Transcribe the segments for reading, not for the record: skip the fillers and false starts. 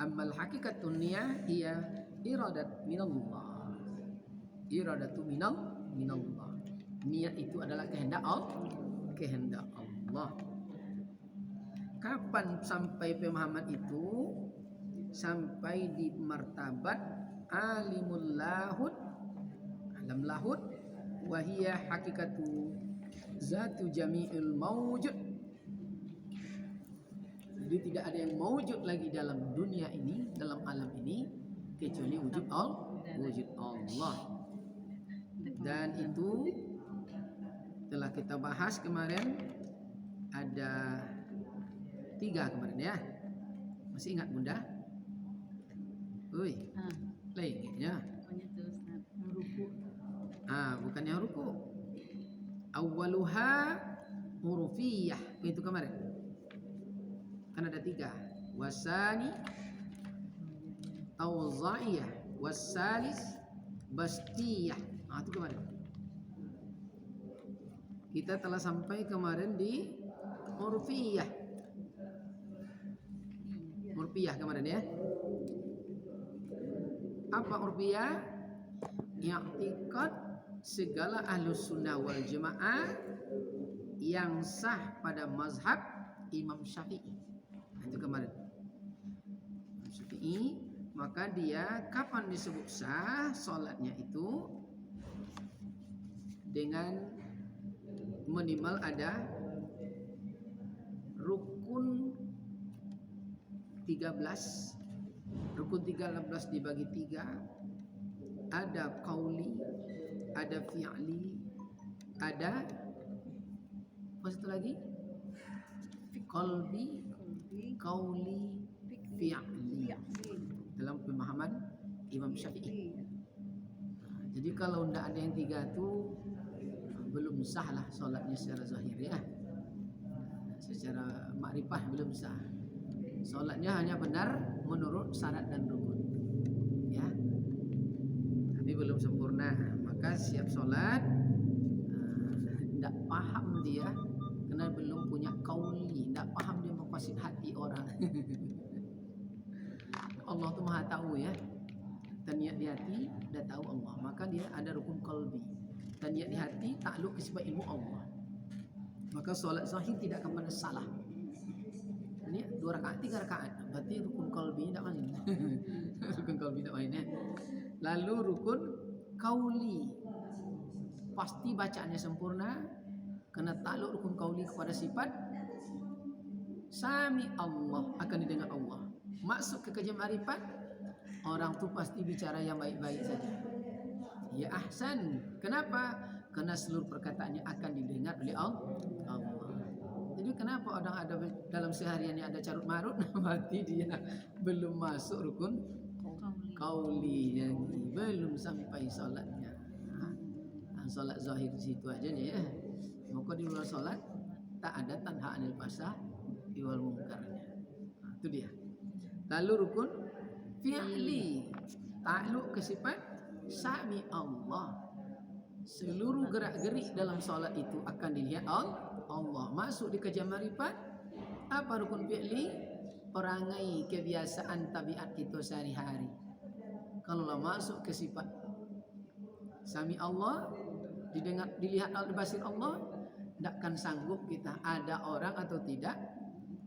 Ammal hakikatun niyah hiya iradat minallah. Iradatu minallah. Niat itu adalah kehendak Allah. Kapan sampai pemahaman itu? Sampai di martabat alimul lahud, alam lahud, wahiyah hakikatu zatu jami'il mawjud. Jadi tidak ada yang mawjud lagi dalam dunia ini, dalam alam ini, kecuali wujud Allah. Dan itu telah kita bahas kemarin, ada 3 kemarin ya. Masih ingat Bunda? Lain ya. Bukan yang ruku. Awwaluha hurufiyah, itu kemarin. Kan ada 3. Wasani tawzaiyah, wasalis bastiyah. Itu kemarin. Kita telah sampai kemarin di hurufiyah. Hurufiyah kemarin ya. Apa urfiyah? I'tiqad segala ahlus sunnah wal jamaah yang sah pada mazhab Imam Syafi'i. Itu kemarin. Imam Syafi'i, maka dia kapan disebut sah salatnya itu? Dengan minimal ada rukun 13. Rukun 13 dibagi 3. Ada qauli, ada fi'li, ada apa satu lagi? Qalbi, qauli, fi'li. Dalam pemahaman Imam Syafi'i. Jadi kalau tidak ada yang 3 itu belum sah lah solatnya secara zahir ya. Secara makrifah belum sah. Solatnya hanya benar menurut syarat dan rukun ya, tapi belum sempurna. Maka siap solat tidak paham dia karena belum punya kauli, tidak paham dia maqasid hati orang. Allah tuh maha tahu ya. Dan niat di hati dah tahu Allah, maka dia ada rukun qalbi. Dan niat di hati takluk ke sifat ilmu Allah, maka solat zahir tidak akan pernah salah. Ini 2 rakaat 3 rakaat, berarti rukun qalbi tidak main. Rukun qalbi tidak main ya. Lalu rukun qauli, pasti bacaannya sempurna karena takluk rukun qauli kepada sifat sami Allah, akan didengar Allah. Masuk ke kerja ma'rifat, orang tu pasti bicara yang baik-baik saja. Ya ahsan. Kenapa? Karena seluruh perkataannya akan didengar oleh Allah. Jadi kenapa orang ada dalam sehariannya ada carut marut, berarti dia belum masuk rukun qauli, yang belum sampai salatnya. Salat zahir situ aja nih ya. Maka di luar salat tak ada tanha anil fasah wal munkarnya. Itu dia. Lalu rukun fi'li, takluk ke sifat sami Allah. Seluruh gerak-gerik dalam salat itu akan dilihat Allah. Masuk di kerja ma'rifat. Apa rukun fi'li? Perangai, kebiasaan, tabiat kita sehari-hari. Kalau masuk ke sifat sami Allah, didengar, dilihat al-basir Allah, tidak akan sanggup kita, ada orang atau tidak,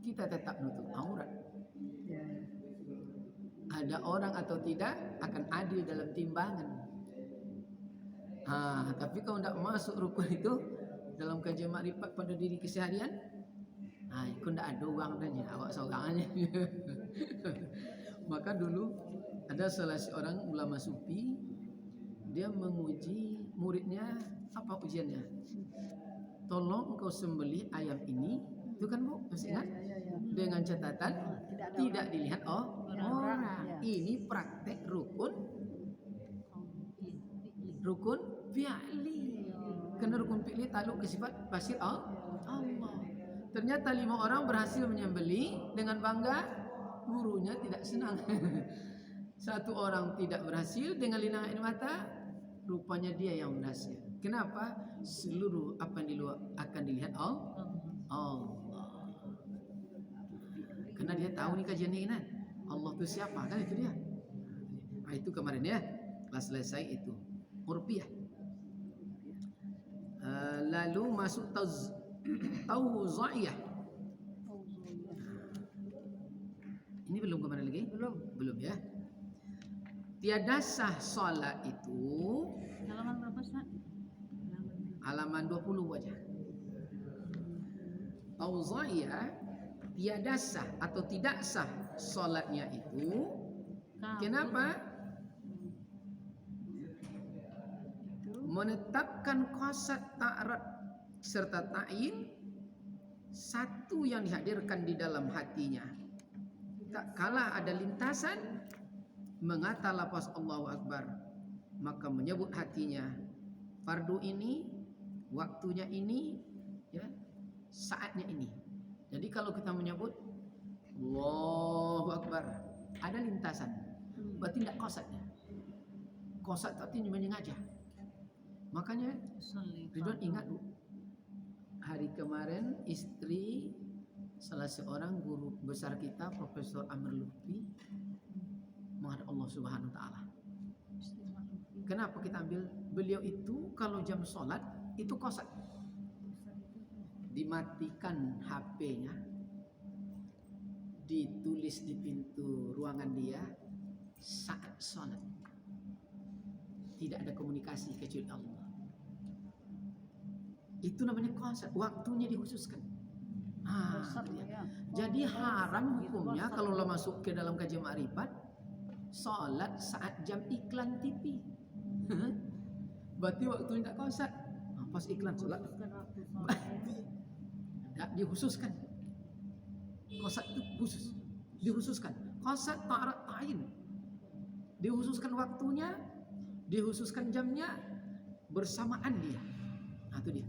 kita tetap nutup aurat. Ada orang atau tidak akan adil dalam timbangan. Tapi kalau tidak masuk rukun itu dalam kajian makrifat pada diri keseharian, itu tidak ada uang dan awak seorang aja. Maka dulu ada salah seorang ulama sufi, dia menguji muridnya. Apa ujiannya? Tolong engkau sembelih ayam ini, itu kan Bu, masih ingat? Dengan catatan tidak dilihat orang. Ini praktek rukun fi'li. Karena rukun fi'li takluk ke sifat basir Allah. Ternyata 5 orang berhasil menyembelih dengan bangga, gurunya tidak senang. 1 orang tidak berhasil, dengan linang air mata, rupanya dia yang berhasil. Kenapa? Seluruh apa yang di luar akan dilihat Allah. Karena dia tahu nih kajian ini kan. Allah itu siapa? Kan itu dia. Nah, itu kemarin ya. Kelas selesai itu. Urfiyah. Lalu masuk tauzaiyah. Ini belum kemarin lagi? Belum ya. Tiada sah salat itu Halaman berapa, Ustaz? halaman 20 aja. Tauzaiyah tiada sah atau tidak sah salatnya itu. Kenapa? Menetapkan qasad ta'rad serta ta'yin satu yang dihadirkan di dalam hatinya. Tak kala ada lintasan mengata lafaz Allahu Akbar, maka menyebut hatinya fardu ini, waktunya ini, ya, saatnya ini. Jadi kalau kita menyebut Allahu Akbar, ada lintasan, berarti tidak qasadnya. Qasad artinya menyengaja. Makanya Ridwan ingat hari kemarin istri salah seorang guru besar kita, Profesor Amr Lutfi, menghadap Allah Subhanahu wa taala. Kenapa kita ambil beliau itu kalau jam sholat itu qasad. Dimatikan HP-nya, ditulis di pintu ruangan dia saat sholat. Tidak ada komunikasi kecuali Allah. Itu namanya qasad, waktunya dikhususkan. Jadi haram hukumnya kalau lo masuk ke dalam kajian ma'rifat salat saat jam iklan TV. Berarti waktunya tidak qasad. Pas iklan salat berarti tidak dikhususkan. Qasad itu khusus, dikhususkan. Qasad ta'rad ta'yin. Dikhususkan waktunya, dikhususkan jamnya, bersamaan dia. Nah, itu dia.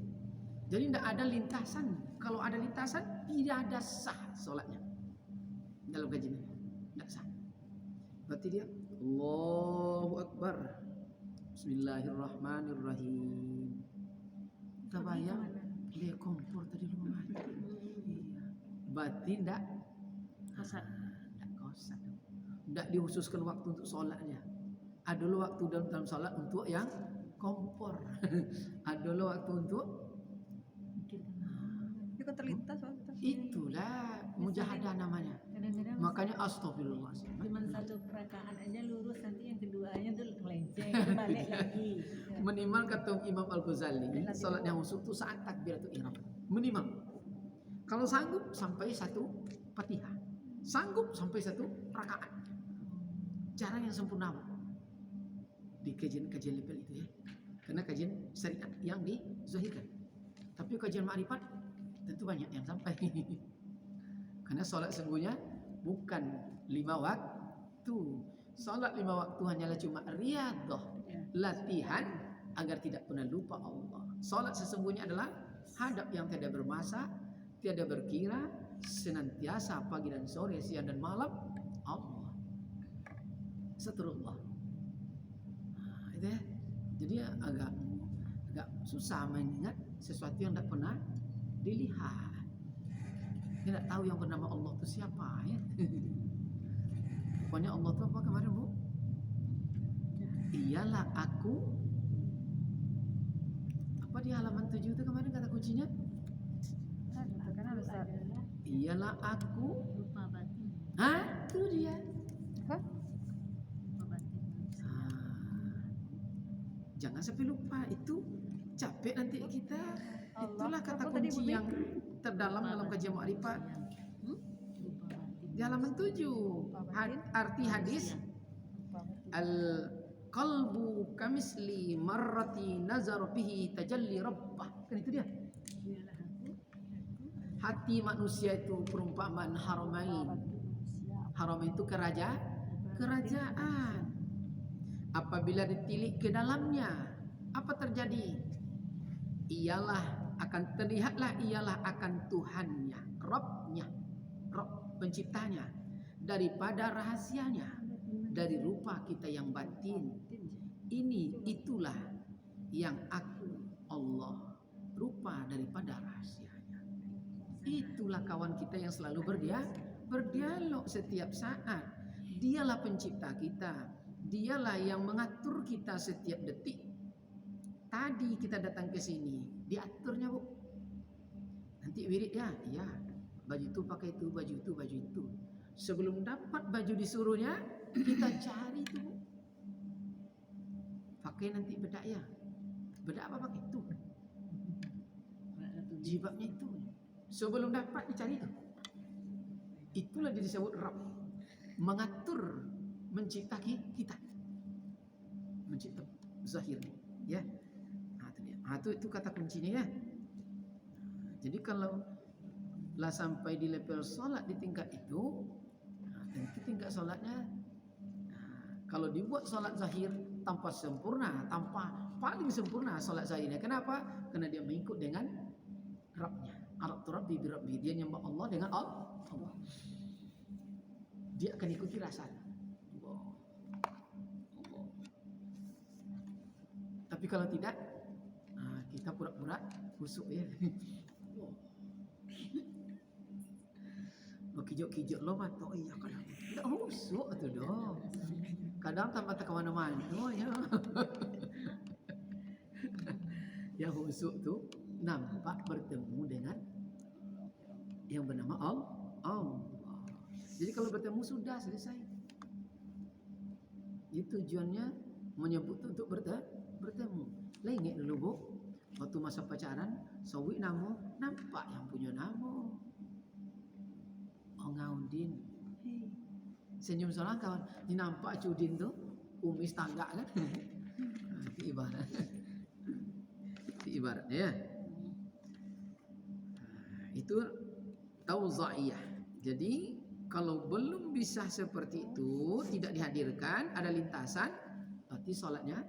Jadi tidak ada lintasan. Kalau ada lintasan tidak ada sah solatnya. Dalam kajian ini tidak sah. Berarti dia Allahu Akbar, Bismillahirrahmanirrahim. Kita bayang dia kompor tadi rumah mati. Berarti tidak qasad. Tidak qasad. Tidak dikhususkan waktu untuk solatnya. Ada dulu waktu dalam solat untuk yang kompor. Ada dulu waktu untuk Itu terlintas waktu. Itulah mujahadah namanya. Kadang-kadang Makanya astagfirullahaladzim. cuma satu rakaat aja lurus, nanti yang keduanya tuh melenceng balik lagi. Minimal kata Imam Al-Ghazali, salat yang khusyuk itu saat takbiratul ihram. Minimal. Kalau sanggup sampai satu Fatihah. Sanggup sampai satu rakaat. Cara yang sempurna di kajian-kajian level itu ya. Karena kajian syariat yang dizahirkan. Tapi kajian ma'rifat tentu banyak yang sampai. Karena sholat sesungguhnya bukan 5 waktu. Sholat 5 waktu hanyalah cuma riyadhah, latihan agar tidak pernah lupa Allah. Sholat sesungguhnya adalah hadap yang tiada bermasa, tiada berkira, senantiasa pagi dan sore, siang dan malam Allah. Seteruslah. Nah, itu ya. Jadi agak susah mengingat sesuatu yang tidak pernah dilihat. Tidak tahu yang bernama Allah itu siapa ya. Pokoknya Allah itu apa kemarin Bu? Iyalah aku. Apa di halaman 7 itu kemarin kata kuncinya? Iyalah aku. Lupa batin. Hah? Itu dia. Lupa batin. Jangan sampai lupa, itu capek nanti kita. Itulah kata Apa tadi, kunci Bu? yang terdalam dalam kajian ma'rifat. Lupa batin. Di halaman 7 arti hadis al qalbu kamisli marrati nazar bihi tajalli rabbah. Kan itu dia. Iyalah aku. Hati manusia itu perumpamaan haramain. Haramain itu kerajaan. Apabila ditilik ke dalamnya, apa terjadi? Ialah akan terlihatlah ialah akan Tuhannya, Rabbnya, Rabb penciptanya, daripada rahasianya, dari rupa kita yang batin. Itulah yang aku Allah, rupa daripada rahasianya. Itulah kawan kita yang selalu berdialog setiap saat. Dialah pencipta kita. Dialah yang mengatur kita setiap detik. Tadi kita datang ke sini, diaturnya Bu. Nanti wirid ya, iya. Baju itu pakai itu, baju itu, baju itu. Sebelum dapat baju disuruhnya, kita cari itu Bu. Pakai nanti bedak ya. Bedak apa pakai itu? Jilbabnya itu. Sebelum dapat dicari itu. Itulah disebut Rabb. Mengatur, mencipta kita. Mencipta zahir, ya. Itu kata kuncinya ya. Jadi kalau lah sampai di level solat di tingkat itu, tentu tingkat solatnya kalau dibuat solat zahir tanpa sempurna, tanpa paling sempurna solat zahirnya. Kenapa? Karena dia mengikut dengan Rabbnya. Arabtu Rabbi bi Rabbi. Dia nyembah Allah dengan Allah. Dia akan ikuti rasa. Tapi kalau tidak, kita pura-pura busuk ya. Kijok-kijok lo mata iya kadang. Tak busuk tu doh. Kadang tanpa tak kemana-mana ya. Yang busuk tu nampak bertemu dengan yang bernama Allah. Jadi kalau bertemu sudah selesai. Itu tujuannya menyebut untuk bertemu. Lengek dulu Bu. Waktu masa pacaran, sawi namo nampak yang punya nama. Ngaudin. Senyum seorang kawan, ni nampak Cudin tu kumis tangga kan? Itu ibarat. Itu ibaratnya ya. Itu tauzaiyah. Jadi kalau belum bisa seperti itu, tidak dihadirkan, ada lintasan, berarti solatnya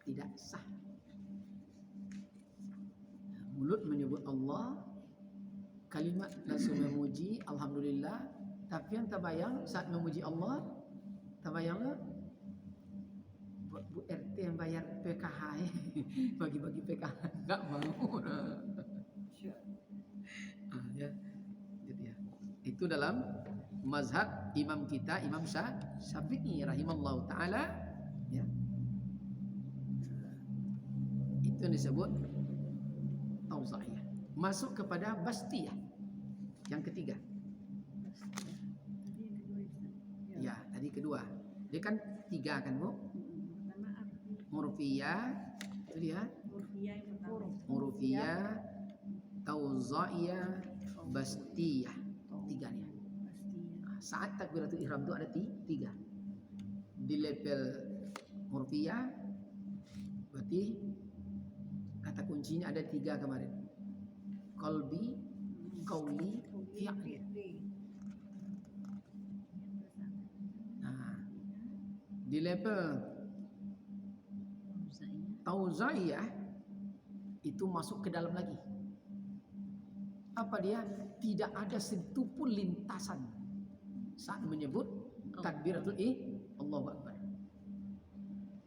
tidak sah. Mulut menyebut Allah, kalimat langsung memuji alhamdulillah, tapi yang terbayang saat memuji Allah, terbayang tak? Buat Bu RT yang bayar PKH bagi-bagi PKH enggak mau. Ya. Jadi ya. Itu dalam mazhab imam kita Imam Syafi'i rahimallahu taala ya. Itu yang disebut tauzaiyah. Masuk kepada bastiyah. Yang ketiga. Ya, tadi kedua. Dia kan tiga kan Bu? Murfiyah, itu dia. Murfiyah, tauzaiyah, bastiyah. Tiga nih. Saat takbiratul ihram itu ada tiga. Di level murfiyah berarti kata kuncinya ada tiga kemarin. Qalbi, qauli, fi'li. Nah, di level tauzaiyah itu masuk ke dalam lagi. Apa dia? Tidak ada sentuh pun lintasan saat menyebut takbiratul Allahu Akbar.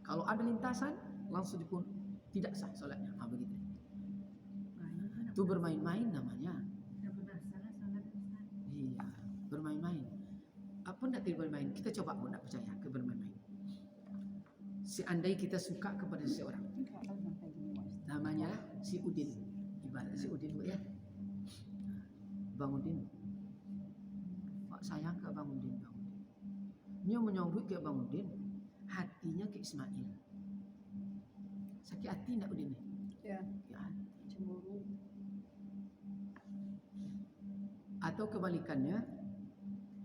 Kalau ada lintasan langsung dipun tidak sah salatnya. Begitu. Itu bermain-main namanya. Iya, bermain-main. Apa nak tidak bermain? Kita coba pun nak percaya ke bermain-main. Seandai kita suka kepada seseorang, namanya si Udin, ibarat si Udin Bu ya. Bang Udin, Pak sayang ke Bang Udin, Bang Udin. Dia menyambut ke Bang Udin, hatinya ke Ismail. Sakit hati nak Udin ni? Ya. Ya. Cemburu. Atau kebalikannya,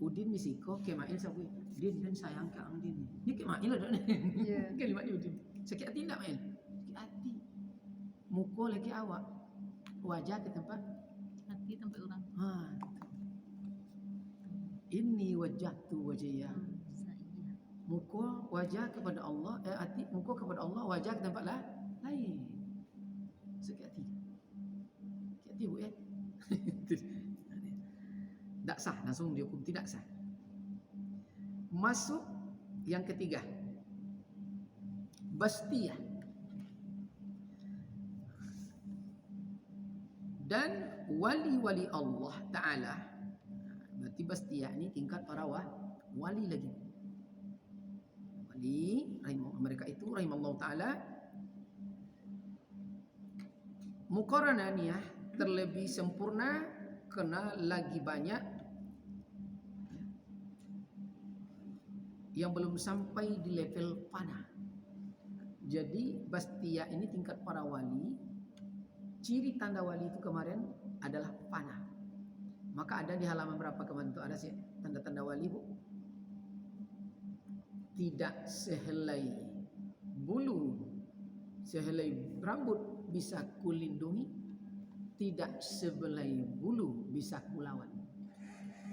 Udin misiko ke Mail sabu, Din dan sayang ke Ang Din. Ni ke Mail ada ni. Ya. Kalimat ni Udin. Sakit hati nak Mail? Sakit hati. Muka lagi awak, wajah ke tempat Hati tempat orang. Inni wajjahtu wajhiya. Muka wajah kepada Allah, hati muka kepada Allah, wajah ke tempat lain. Sakit hati. Sakit hati Bu ya. Tak sah, langsung dihukum tidak sah. Masuk yang ketiga, bastiyah. Dan wali-wali Allah Ta'ala, berarti bastiyah ini tingkat para wali lagi. Wali mereka itu rahimallahu taala muqarananiyah terlebih sempurna karena lagi banyak yang belum sampai di level fana. Jadi bastia ini tingkat para wali. Ciri tanda wali itu kemarin adalah fana. Maka ada di halaman berapa kemarin itu ada sih tanda-tanda wali, Bu? Tidak sehelai bulu, sehelai rambut bisa kulindungi, tidak sebelai bulu bisa kulawan.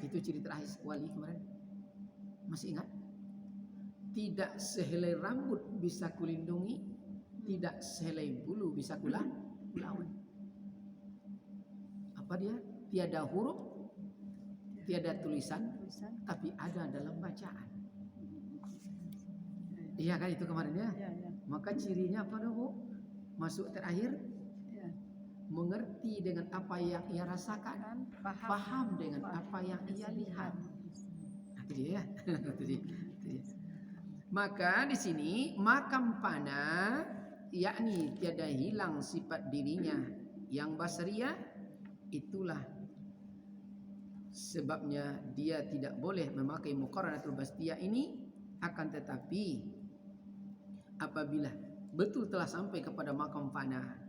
Itu ciri terakhir wali kemarin. Masih ingat? Tidak sehelai rambut bisa kulindungi, tidak sehelai bulu bisa kulawan. Apa dia? Tiada huruf, tiada tulisan, tapi ada dalam bacaan. Iya kan itu kemarin ya? Ya. Maka cirinya apa dong, Bu? Masuk terakhir, Ya. mengerti dengan apa yang ia rasakan, paham dengan apa yang ia lihat. Nah, itu dia ya. Itu dia. Maka di sini makam fana, yakni tiada hilang sifat dirinya yang basariyah, itulah sebabnya dia tidak boleh memakai muqaranatul bastiyah ini. Akan tetapi apabila betul telah sampai kepada makam fana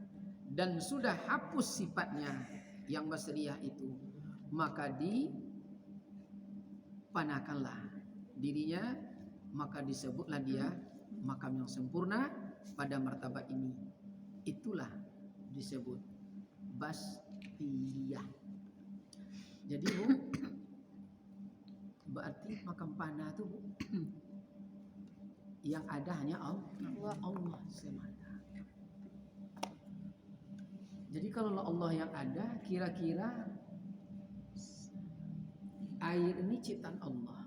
dan sudah hapus sifatnya yang basariyah itu, maka dipanakanlah dirinya, maka disebutlah dia makam yang sempurna pada martabat ini. Itulah disebut bastiyah. Jadi, Bu, berarti makam fana itu, Bu, yang ada hanya Allah semata. Jadi kalau Allah yang ada, kira-kira air ini ciptaan Allah,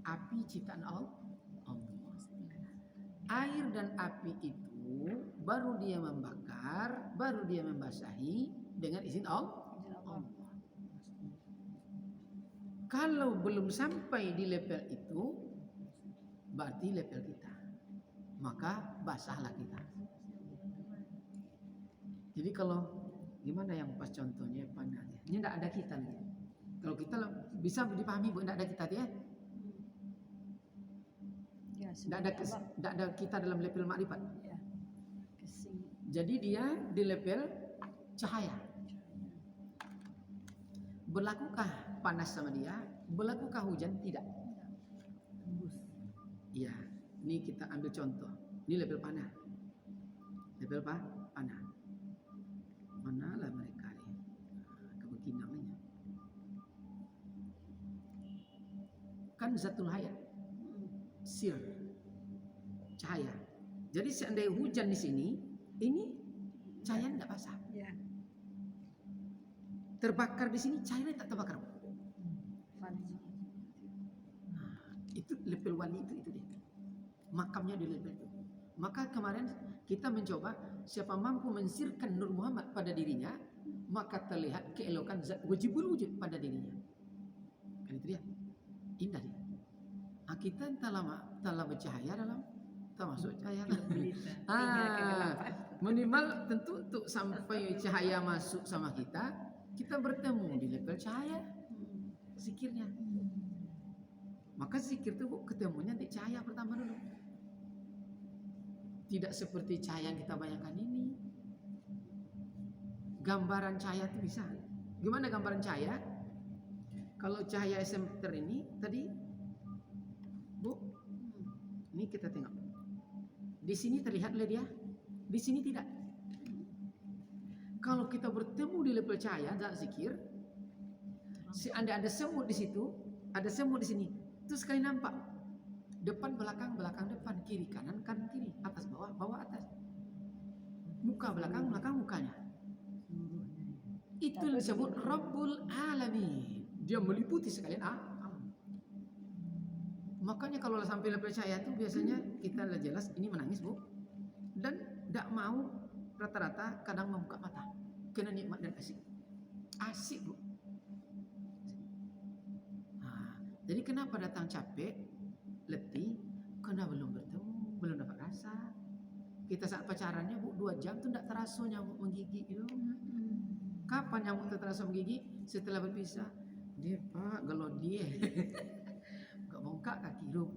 api ciptaan Allah. Air dan api itu baru dia membakar, baru dia membasahi dengan izin Allah. Kalau belum sampai di level itu, berarti level kita, maka basahlah kita. Jadi kalau gimana yang pas contohnya panahnya, ini tidak ada kita nih. Kalau kita bisa dipahami, Bu, tidak ada kita ya. Tidak ada kita dalam level makrifat. Jadi dia di level cahaya. Berlakukah panas sama dia? Berlakukah hujan? Tidak. Iya, ini kita ambil contoh. Ini level panah. Level panah. Manalah mereka ini? Kebekinangannya. Kan zatul hayat. Sir. Cahaya. Jadi seandainya hujan di sini, ini cahaya tidak basah. Ya. Terbakar di sini, cahaya tak terbakar. Nah, itu level wali itu dia. Makamnya di level itu. Maka kemarin kita mencoba siapa mampu mensirkan Nur Muhammad pada dirinya, maka terlihat keelokan zat wujibul wujud pada dirinya. Kan itu dia. Indah dia. Nah, kita telah bercahaya dalam termasuk cahaya. Minimal tentu untuk sampai cahaya masuk sama kita bertemu di level cahaya. Zikirnya. Maka zikir itu ketemunya di cahaya pertama dulu. Tidak seperti cahaya yang kita bayangkan ini. Gambaran cahaya itu bisa. Gimana gambaran cahaya? Kalau cahaya SM ini tadi, Bu, ini kita tengok. Di sini terlihat oleh dia, di sini tidak. Kalau kita bertemu di level cahaya dan zikir, ada semut di situ, ada semut di sini, itu sekali nampak. Depan belakang, belakang depan, kiri kanan, kanan kiri, atas bawah, bawah atas. Muka belakang, belakang mukanya. Itu disebut Rabbul Alamin. Dia meliputi sekalian alam. Makanya kalau sampai level cahaya itu biasanya kita lihat jelas ini menangis, Bu. Dan tidak mau rata-rata kadang membuka mata. Kena nikmat dan asik. Asik, Bu. Nah, Jadi kenapa datang capek, letih? Karena belum bertemu, belum dapat rasa. Kita saat pacarannya Bu 2 jam tuh tidak terasa nyamuk menggigit gitu. Kapan nyamuk itu terasa menggigit? Setelah berpisah. Dia Pak, kalau dia gak bongkak kaki lu.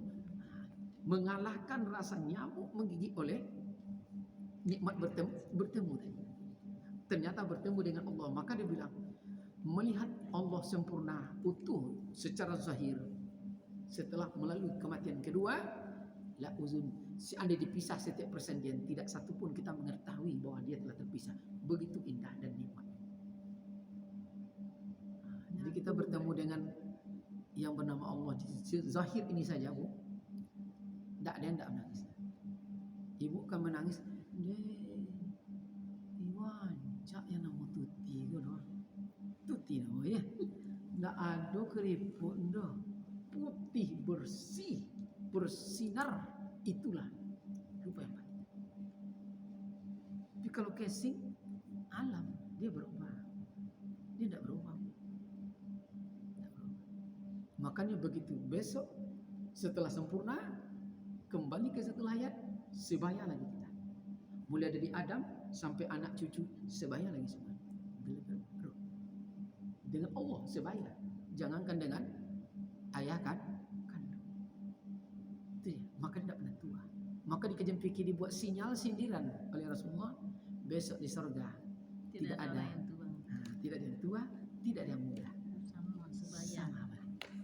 Mengalahkan rasa nyamuk menggigit oleh nikmat bertemu tadi. Ternyata bertemu dengan Allah. Maka dia bilang, melihat Allah sempurna, utuh secara zahir. Setelah melalui kematian kedua, la uzun. Seandainya dipisah setiap persendian, tidak satu pun kita mengetahui bahwa dia telah terpisah. Begitu indah dan nikmat. Jadi kita bertemu dengan yang bernama Allah zahir ini saja Bu. Tak ada yang tak menangis. Ibu kan menangis. Iwan, cak yang nama Tuti ke doa. Tuti nama ya. Tak ada keriput dah. Putih bersih, bersinar. Itulah rupa yang baik. Tapi kalau casing alam, dia berubah. Dia tidak berubah. Makanya begitu besok setelah sempurna kembali ke satu hayat, sebaya lagi kita. Mulai dari Adam sampai anak cucu sebaya lagi semua. Dengan Allah sebaya. Jangankan dengan ayah kan kandung. Itu dia. Maka tidak pernah tua. Maka di kajian fikih dibuat sinyal sindiran oleh Rasulullah, besok di surga tidak ada yang tua. Tidak ada yang tua, tidak ada yang muda. Sama sebaya. Sama.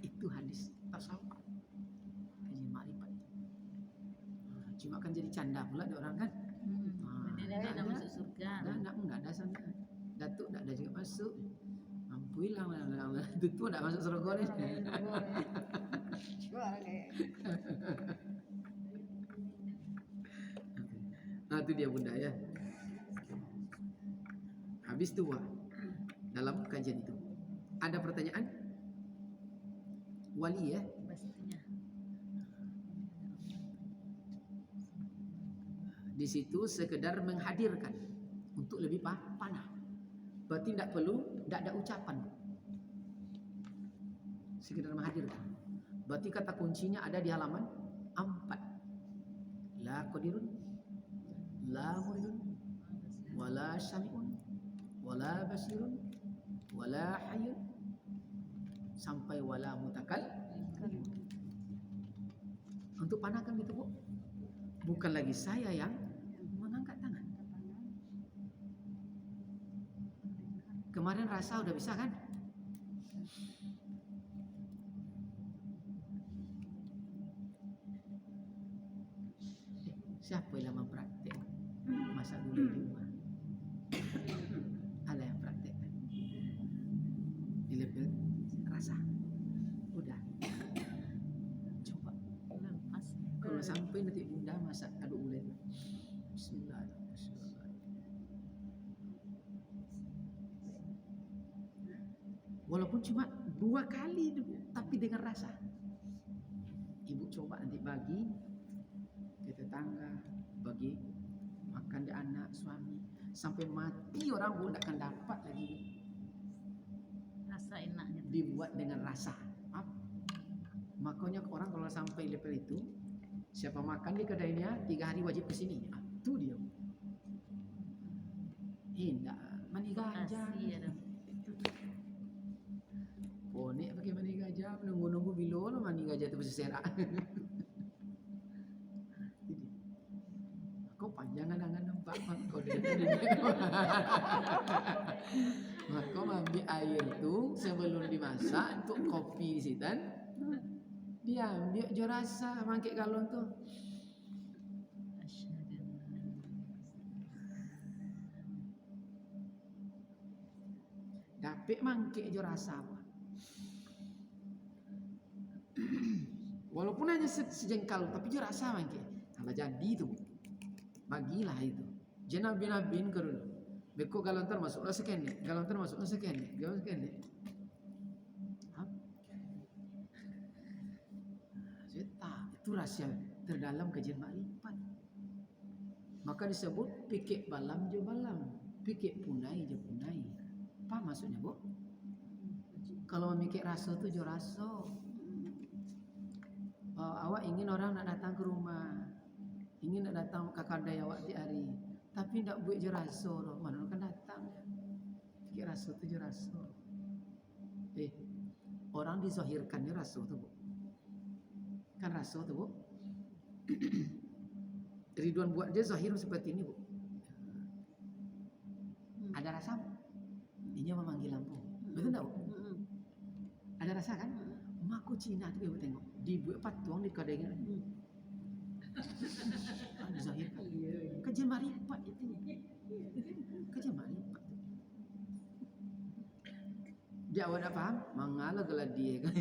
Itu hadis tasawuf. Kajian makrifat. Cuma kan jadi canda pula ada orang kan. Dia dah masuk surga. Enggak ada sana. Datuk enggak ada juga masuk. Mampu hilang lah. Itu enggak masuk surga ni. Nah itu dia bunda ya. Habis tua dalam kajian itu. Ada pertanyaan? Wali ya? Pastinya. Di situ sekedar menghadirkan untuk lebih panah. Berarti tidak perlu, tidak ada ucapan. Sekedar menghadirkan. Berarti kata kuncinya ada di halaman 4. La qadirun, la muridun, wala syami'un, wala basirun, wala hayyun, sampai wala mutakal. Untuk panahkan gitu Bu. Bukan lagi saya yang mengangkat tangan. Kemarin rasa udah bisa kan? Siapa yang mempraktek masak gula di rumah? Ada yang praktek kan? Di level rasa. Udah. Coba. Lepas. Kalau sampai nanti bunda masak aduk gula itu. Bismillahirrahmanirrahim. Walaupun cuma 2 kali tapi dengan rasa. Ibu coba nanti bagi ke tetangga, bagi makan di anak, suami, sampai mati orang pun tak akan dapat lagi. Rasa enaknya. Dibuat dengan rasa. Makanya orang kalau sampai level itu, siapa makan di kedainya 3 hari wajib ke sini. Itu dia. Enggak mani gajah. Bonek pakai mani gajah, nunggu-nunggu bilo mani gajah itu berserak. Kau panjang angan nampak kau dia. Maka ambil air tu sebelum dimasak untuk kopi di situ. Dia ambil je rasa mangkik galon tu. Dapik mangkik je rasa apa. Walaupun hanya sejengkal tapi je rasa mangkik. Kalau jadi tu bagilah itu. Jangan bin ke dulu. Beko galon termasuklah sekian ni. Galon termasuklah sekian ni. Galon sekian ni. Itu rahasia terdalam kajian makrifat. Maka disebut pikir balam je balam, pikir punai je punai. Apa maksudnya Bu? Kalau memikir rasa tu je rasa. ingin nak datang ke kadai awak ti hari, tapi ndak buat je rasa dah. Mana kan datang. Fikir rasa tu je rasa. Orang dizahirkannya rasa tu, Bu. Kan rasa tu, Bu. Ridwan buat dia zahir seperti ini, Bu. Ada rasa? Dia memanggil lampu. Betul tak, Bu? Ada rasa kan? Maku Cina tu dia tengok. Dibuat patung di kadai ni. Dizahirkan. Kerja marifat itu. Kerja marifat. Dia awak nak faham? Mengalah kalau dia kan.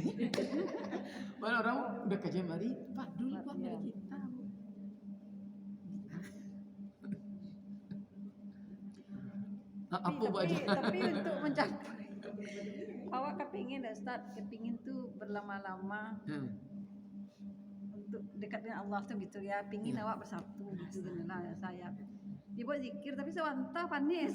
Mana orang udah kerja marifat dulu bang dari kita. Apa buat dia? Tapi untuk mencapai awak kepingin Ustaz, kepingin tu berlama-lama untuk dekat dengan Allah tu gitu ya, pingin Ya. awak bersatu gitu lah saya. Dia buat zikir tapi sewanta panis.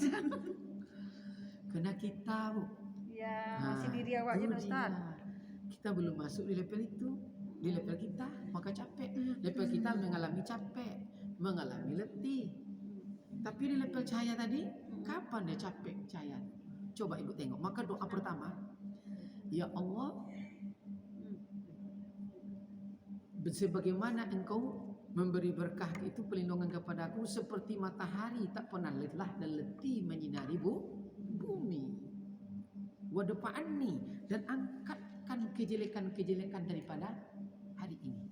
Kena kita, Bu. Ya, masih diri awak je tu Ustaz. dia. Kita belum masuk di level itu. Di level kita maka capek. Level kita mengalami capek, mengalami letih. Tapi di level cahaya tadi, kapan dia capek cahaya? Coba Ibu tengok. Maka doa pertama, ya Allah, sebagaimana Engkau memberi berkah itu perlindungan kepadaku seperti matahari tak pernah lelah dan letih menyinari bumi. Wadafa'anni, dan angkatkan kejelekan-kejelekan daripada hari ini.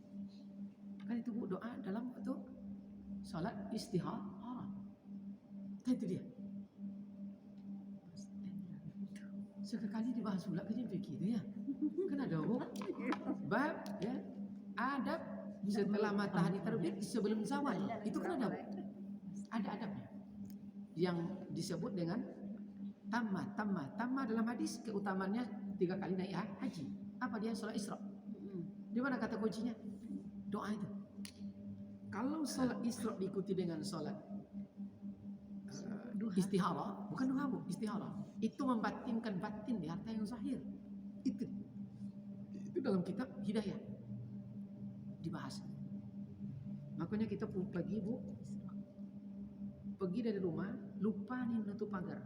Kan itu Bu doa dalam waktu salat istihara. Kan itu dia. Sekali dibahas pula kerja fikir tu ya. Kan ada Bu. Bab ya, adab setelah matahari terbit sebelum zawal. Itu kan ada Bu. Ada adabnya. Yang disebut dengan Tamma dalam hadis keutamaannya 3 kali naik haji. Apa dia? Salat Isra. Di mana kata kuncinya? Doa itu. Kalau salat Isra diikuti dengan salat istihara, bukan doa, Bu, istihara. Itu membatinkan batin di harta yang zahir. Itu dalam kitab Hidayah dibahas. Makanya kita pergi, Bu, pergi dari rumah lupa nih nutup pagar.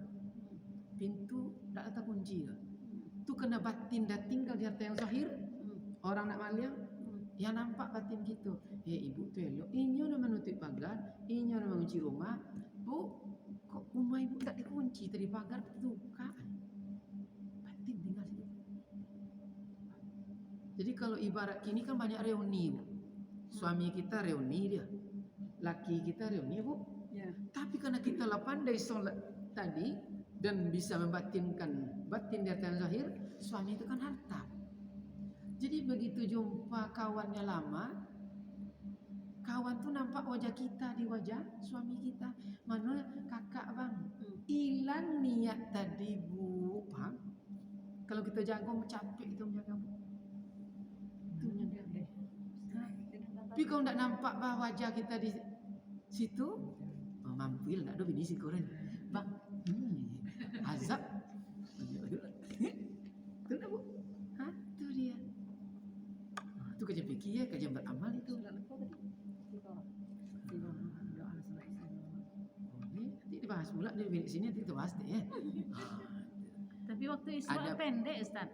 Pintu tak ada kunci ke? Tu kena batin dah tinggal di harta yang zahir. Orang nak maliang yang nampak batin gitu. Ibu tu elok. Inyo nak menutup pagar, inyo nak mengunci rumah. Bu, kok rumah ibu tak dikunci tadi pagar terbuka. Batin tinggal situ. Jadi kalau ibarat kini kan banyak reuni, Bu. Suami kita reuni dia. Laki kita reuni, Bu. Ya. Tapi karena kita lah pandai solat tadi dan bisa membatinkan batin di harta yang zahir, suami itu kan harta. Jadi begitu jumpa kawannya lama, kawan tu nampak wajah kita di wajah suami kita. Mana kakak bang, hilang niat tadi Bu, paham? Kalau kita jaga capek itu menjaga Bu. Itu menjaga. Tapi kalau tak nampak bah wajah kita di situ, mampil tak ada bini si koren. Bang, azab. Itu tak Bu? Itu dia. Itu kerja fikir ya, kerja beramal itu. Nanti dibahas pula di sini, nanti kita bahas deh ya. Tapi waktu Isra pendek Ustaz.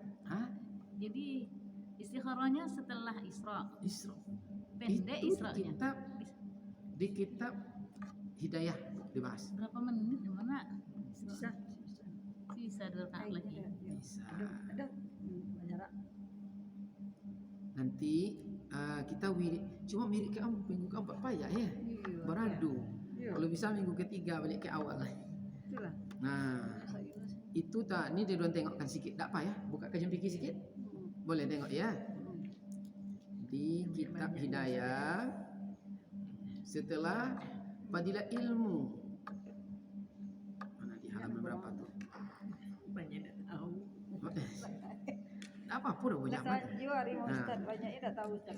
Jadi istikharahnya setelah Isra. Isra. Pendek Itu Isra'nya. di kitab Hidayah dibahas. Berapa menit? Mana? Bisa. Sisa 2 rakaat lagi. Bisa. Ada banyak. Nanti kita wirid, cuma wirid ke minggu keempat payah ya. Beradu. Kalau bisa minggu ketiga balik ke awal lah. Itulah. Nah, itu tak. Ni dia tengokkan sikit. Tak apa ya. Buka kajian fikir sikit. Boleh tengok ya. Di kitab Hidayah setelah fadilah ilmu. Mana di halaman berapa tu? Banyak tak tahu. Tak apa-apa dah banyak Ustaz mana. Jiwa Rimau Ustaz, banyaknya tak tahu Ustaz.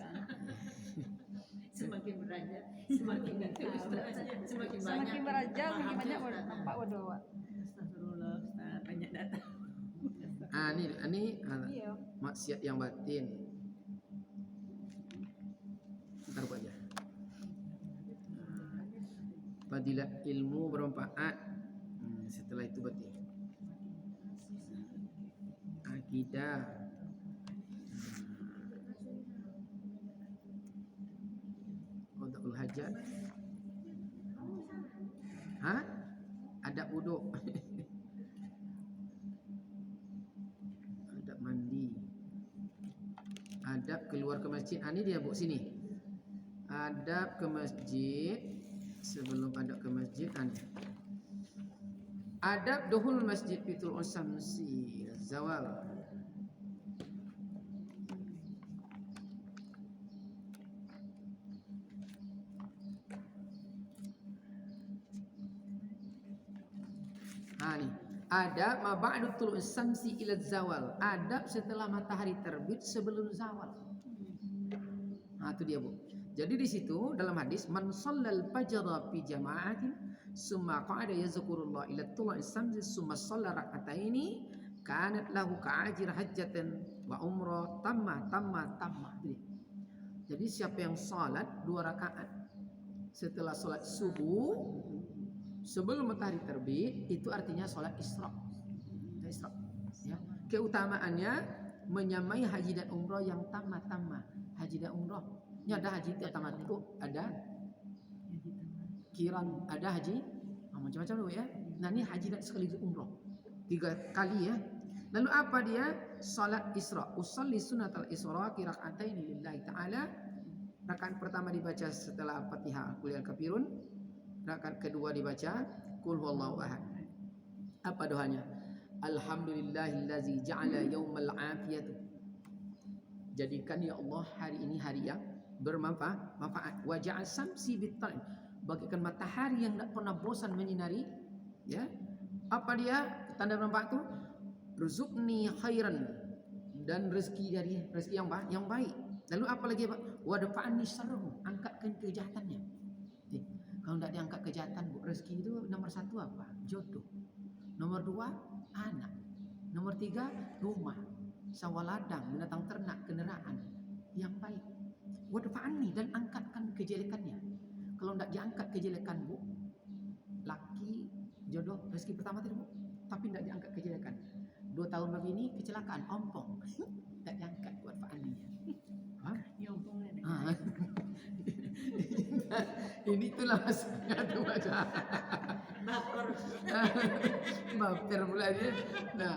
Semakin beranjak, semakin tak tahu Ustaz. Semakin banyak. Semakin berajal, semakin banyak nampak bodoh awak. Astagfirullah Ustaz, banyak tak tahu. Ni Iya. maksiat yang batin. Ntar buat aja. jadilah ilmu bermanfaat. Setelah itu berarti akidah. Qadaul hajat. Adab wuduk. Adab mandi. Adab keluar ke masjid. Ini dia Bu sini. Adab ke masjid. Sebelum adab ke masjid adab duhul masjid fitul usamsi zawal. Ni adab ma ba'du tulu'us samsi ila zawal. Adab setelah matahari terbit sebelum zawal. Itu dia Bu. Jadi di situ dalam hadis man shallal fajra fi jama'atin summa qa'ada yazkurullah ila tulu'is samsi summa shalla rak'ataini kanat lahu ka'ajir hajjatan wa umrah tamma. Jadi siapa yang salat 2 rakaat setelah salat subuh sebelum matahari terbit, itu artinya salat Isra. Ya. Keutamaannya menyamai haji dan umrah yang tamma. Haji dan umrah. Ini ada haji tamattu, ada kiran, ada haji macam-macam dulu ya. Nah ini haji dan sekaligus umrah 3 kali ya. Lalu apa dia? Salat Isra. Usolli sunnatal Isra raka'ataini lillahi ta'ala. Rakaat pertama dibaca setelah Fatihah Qul ya kafirun. Rakaat kedua dibaca Qul huwallahu ahad. Apa doanya? Alhamdulillahillazi ja'ala yaumal afiyatu. Jadikan ya Allah hari ini hari yang bermanfaat. Wa ja'al samsi bitta'in. Bagikan matahari yang tidak pernah bosan menyinari. Ya. Apa dia tanda bermanfaat itu? Rizukni khairan. Dan rezeki yang baik. Lalu apa lagi Pak? Wa dafa'ani syarrahu. Angkatkan kejahatannya. Kalau tidak diangkat kejahatan Bu, rezeki itu nomor 1 apa? Jodoh. Nomor 2 anak. Nomor 3 rumah, sawah ladang, binatang ternak, kendaraan yang baik. Wadfa'ani, dan angkatkan kejelekannya. Kalau tidak diangkat kejelekan Bu, laki, jodoh, rezeki pertama tadi Bu, tapi tidak diangkat kejelekan. 2 tahun lebih ini kecelakaan, ompong, tidak diangkat wadfa'ani. Ini itulah maksudnya tuh baca. Baper pula dia. Nah,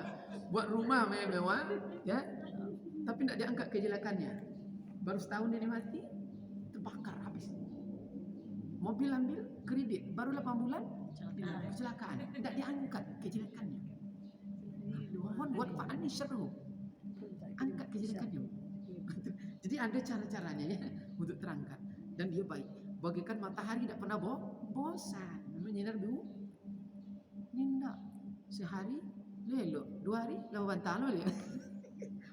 buat rumah mewah, ya, tapi tidak diangkat kejelekannya. Baru setahun dia mati, terbakar habis. Mobil ambil kredit, baru 8 bulan kecelakaan, tidak diangkat kejelekannya. Buat fa'ani syarru, angkat kejelekannya. Jadi ada cara-caranya ya untuk terangkat, dan dia baik. Bagikan matahari tidak pernah bosan menyinar Bu. Nindak sehari lelok, 2 hari 8 tahun ya.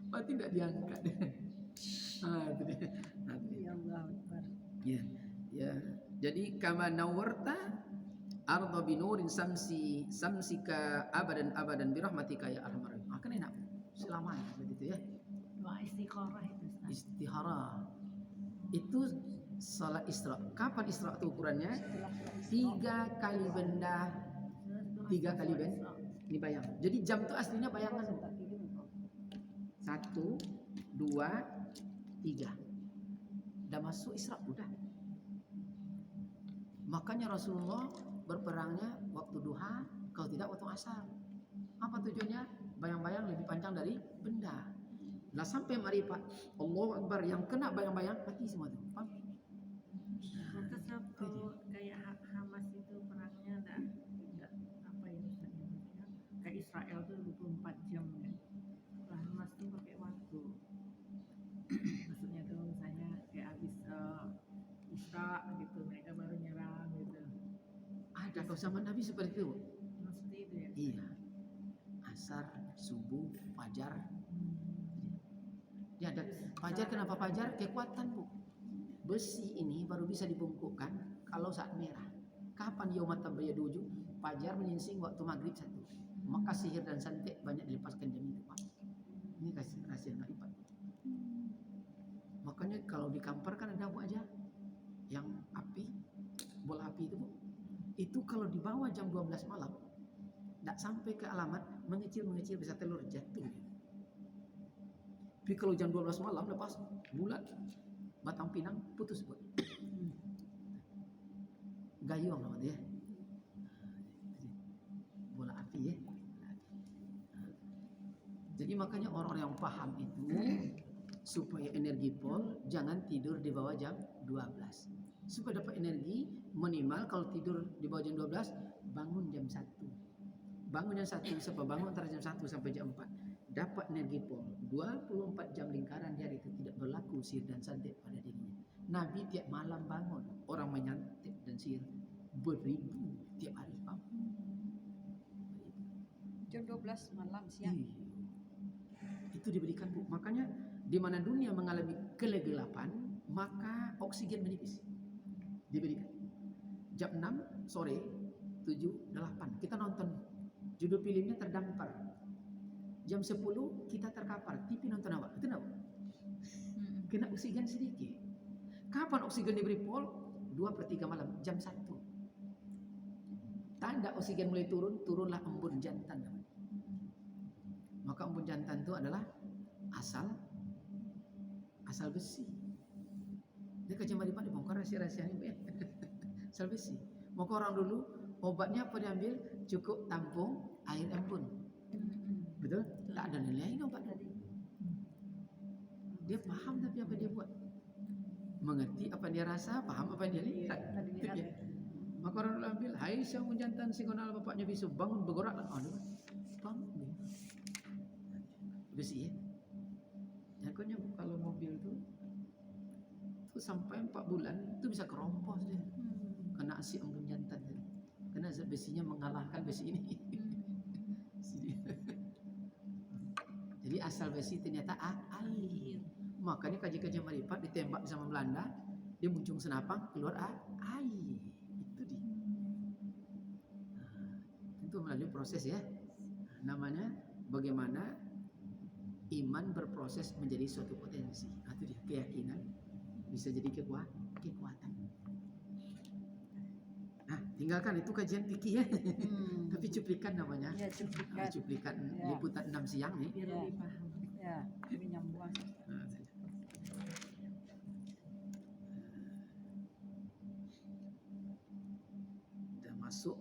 Berarti tidak diangkat. Itu dia. Ya Allah Akbar. Ya. Jadi kama nawarta arda binurin samsika abadan birahmatika ya arhamar rahimin. Akan enak selamanya begitu ya. Doa istikharah itu Ustaz. Istihara itu salat Isra. Kapan Isra itu ukurannya? 3 kali benda. 3 kali benda. Ini bayang. Jadi jam itu aslinya bayangan. 1, 2, 3. Dah masuk Isra udah. Makanya Rasulullah berperangnya waktu duha, kalau tidak waktu asar. Apa tujuannya? Bayang-bayang lebih panjang dari benda. Nah sampai marifat Allahu Akbar yang kena bayang-bayang mati semua tu. Faham? Kalau kayak Hamas itu perangnya enggak apa ya Ustaz namanya? Kayak Israel tuh 24 jam kan. Kalau Hamas tuh pakai waktu. Maksudnya tuh misalnya kayak habis Isra gitu mereka baru nyerang gitu. Ada kau zaman Nabi seperti itu. Maksudnya itu ya. Iya. Asar, subuh, fajar. Ya, dan fajar kenapa fajar? Kekuatan Bu. Besi ini baru bisa dibungkukkan kalau saat merah. Kapan yaumat tabayyadu? Fajar menyingsing waktu maghrib 1. Maka sihir dan santet banyak dilepaskan jam itu Pak. Ini kasih rahasia makrifat. Makanya kalau di kampar kan ada Bu aja yang api, bola api itu Bu. Itu kalau di bawah jam 12 malam, tidak sampai ke alamat, mengecil bisa telur jatuh. Tapi kalau jam 12 malam lepas bulat, batang pinang putus buat. Gayung namanya ya. Bola api ya. Jadi makanya orang-orang yang paham itu supaya energi pol jangan tidur di bawah jam 12. Supaya dapat energi minimal kalau tidur di bawah jam 12 bangun jam 1. Bangun jam 1 sampai bangun antara jam 1 sampai jam 4 dapat energi pol. 24 jam lingkaran di hari itu tidak berlaku sihir dan santet pada dirinya. Nabi tiap malam bangun, orang menyantet dan sihir beribu tiap hari bangun. Jam 12 malam siang. Itu diberikan Bu. Makanya di mana dunia mengalami kegelapan, maka oksigen menipis. Diberikan. Jam 6 sore, 7, 8 kita nonton. Judul filmnya terdampar. Jam 10 kita terkapar. TV nonton apa? Itu apa? Kena oksigen sedikit. Kapan oksigen diberi pol? 2/3 malam, jam 1. Tanda oksigen mulai turun, turunlah embun jantan. Maka embun jantan itu adalah asal besi. Dia kajian Maripat dibongkar rahasia-rahasianya ya. Asal besi. Maka orang dulu obatnya apa diambil? Cukup tampung air embun. Betul? Tak ada nilai obat tadi. Dia paham tapi apa dia buat? Mengerti apa dia rasa, paham apa dia lihat. Maka orang dulu ambil, hai sang jantan singonal bapaknya bisu, bangun bergerak. Aduh, bangun. Besi ya. Jadinya kalau mobil itu sampai 4 bulan itu bisa kerompos dia. Kena si embun jantan tadi. Karena zat besinya mengalahkan besi ini. Jadi asal besi ternyata air. Makanya kaji-kaji Maripat ditembak sama Belanda, dia muncung senapang keluar air. Itu dia. Itu melalui proses ya. Namanya bagaimana iman berproses menjadi suatu potensi. Itu dia keyakinan bisa jadi kekuatan. Nah, tinggalkan itu kajian fikih ya. Tapi cuplikan namanya. Ya, cuplikan. Cuplikan Ya. liputan 6 siang nih. Biar Ya. lebih paham. Ya, lebih nyambung. Udah masuk